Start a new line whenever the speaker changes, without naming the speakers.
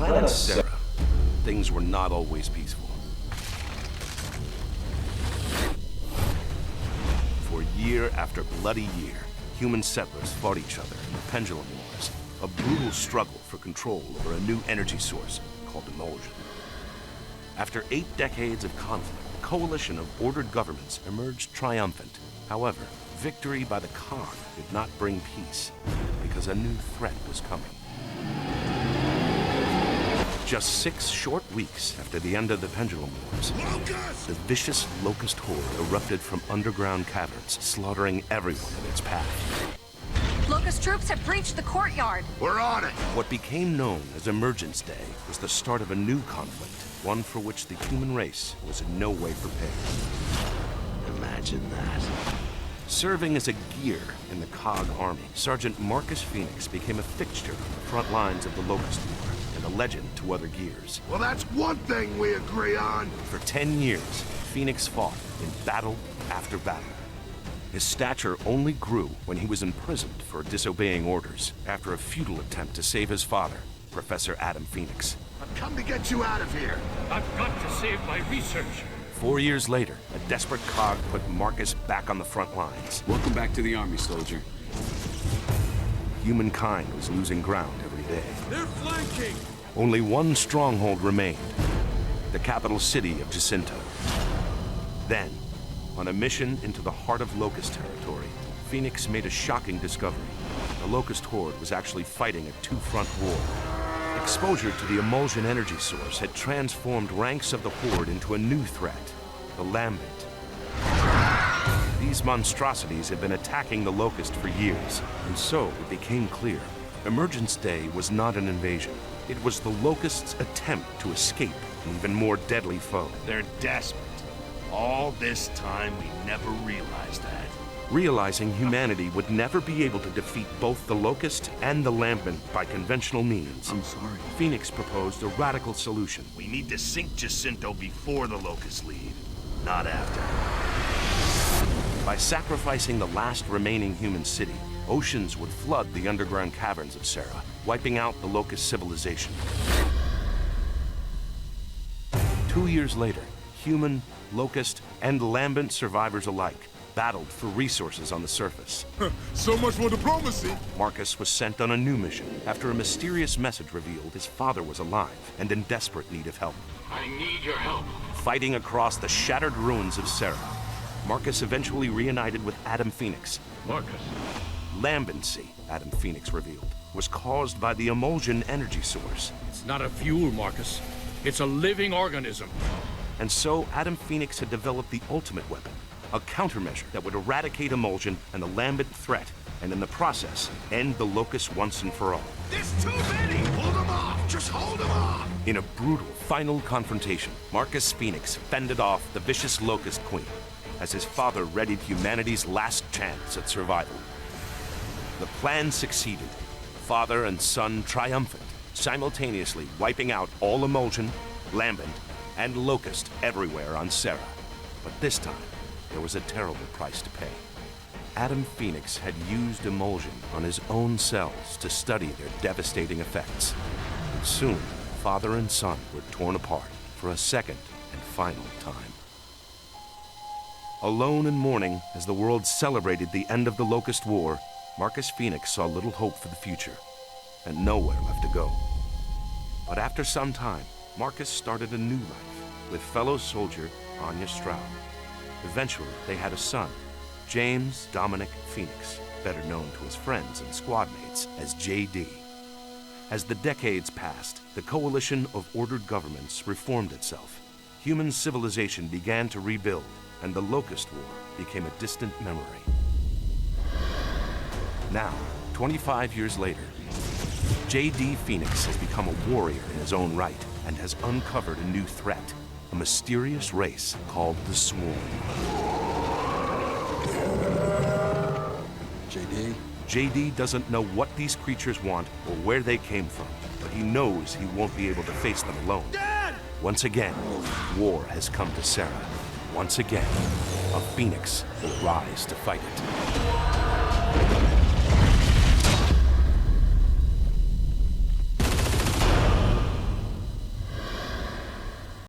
planet Sera, things were not always peaceful. For year after bloody year, human settlers fought each other in the Pendulum Wars, a brutal struggle for control over a new energy source called Emulsion. After 8 decades of conflict, a coalition of ordered governments emerged triumphant. However, victory by the Khan did not bring peace, because a new threat was coming. Just 6 short weeks after the end of the Pendulum Wars, the vicious Locust Horde erupted from underground caverns, slaughtering everyone in its path.
Locust troops have breached the courtyard.
We're on it!
What became known as Emergence Day was the start of a new conflict, one for which the human race was in no way prepared.
Imagine that.
Serving as a gear in the COG army, Sergeant Marcus Phoenix became a fixture on the front lines of the Locust War and a legend to other gears.
Well, that's one thing we agree on.
For 10 years, Phoenix fought in battle after battle. His stature only grew when he was imprisoned for disobeying orders after a futile attempt to save his father, Professor Adam Phoenix.
I've come to get you out of here.
I've got to save my research.
4 years later, a desperate COG put Marcus back on the front lines.
Welcome back to the army, soldier.
Humankind was losing ground every day.
They're flanking!
Only one stronghold remained, the capital city of Jacinto. Then, on a mission into the heart of Locust territory, Phoenix made a shocking discovery. The Locust Horde was actually fighting a two-front war. Exposure to the Emulsion energy source had transformed ranks of the Horde into a new threat, the Lambent. These monstrosities had been attacking the Locust for years, and so it became clear. Emergence Day was not an invasion. It was the Locust's attempt to escape an even more deadly foe.
They're desperate. All this time, we never realized that.
Realizing humanity would never be able to defeat both the Locust and the Lambent by conventional means,
I'm sorry.
Phoenix proposed a radical solution.
We need to sink Jacinto before the Locusts leave, not after.
By sacrificing the last remaining human city, oceans would flood the underground caverns of Sera, wiping out the Locust civilization. 2 years later, human, Locust, and Lambent survivors alike battled for resources on the surface.
So much for diplomacy.
Marcus was sent on a new mission after a mysterious message revealed his father was alive and in desperate need of help.
I need your help.
Fighting across the shattered ruins of Sera, Marcus eventually reunited with Adam Phoenix.
Marcus.
Lambency, Adam Phoenix revealed, was caused by the Emulsion energy source.
It's not a fuel, Marcus. It's a living organism.
And so Adam Phoenix had developed the ultimate weapon, a countermeasure that would eradicate Emulsion and the Lambent threat, and in the process, end the Locust once and for all.
There's too many. Hold them off. Just hold them off.
In a brutal final confrontation, Marcus Phoenix fended off the vicious Locust Queen as his father readied humanity's last chance at survival. The plan succeeded, father and son triumphant, simultaneously wiping out all Emulsion, Lambent, and Locust everywhere on Sera. But this time, there was a terrible price to pay. Adam Phoenix had used Emulsion on his own cells to study their devastating effects. And soon, father and son were torn apart for a second and final time. Alone in mourning as the world celebrated the end of the Locust War, Marcus Phoenix saw little hope for the future and nowhere left to go. But after some time, Marcus started a new life with fellow soldier Anya Stroud. Eventually, they had a son, James Dominic Phoenix, better known to his friends and squad mates as JD. As the decades passed, the coalition of ordered governments reformed itself. Human civilization began to rebuild, and the Locust War became a distant memory. Now, 25 years later, JD Phoenix has become a warrior in his own right and has uncovered a new threat, a mysterious race called the Swarm. JD doesn't know what these creatures want or where they came from, but he knows he won't be able to face them alone.
Dad!
Once again, war has come to Sera. Once again, a Phoenix will rise to fight it.